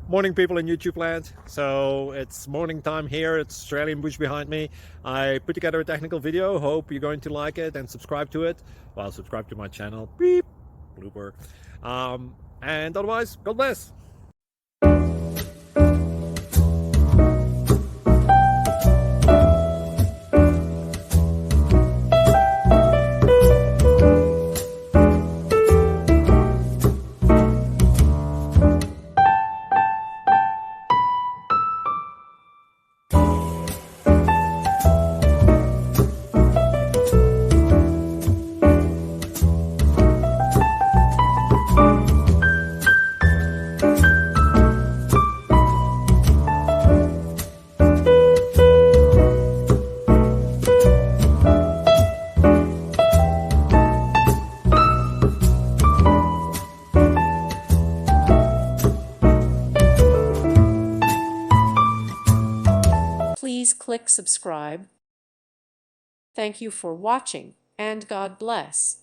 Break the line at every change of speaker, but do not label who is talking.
Morning, people in YouTube land. So it's morning time here. It's Australian bush behind me. I put together a technical video. Hope you're going to like it and subscribe to it. Well, subscribe to my channel. Beep. Blooper. And otherwise, God bless.
Please click subscribe. Thank you for watching, and God bless.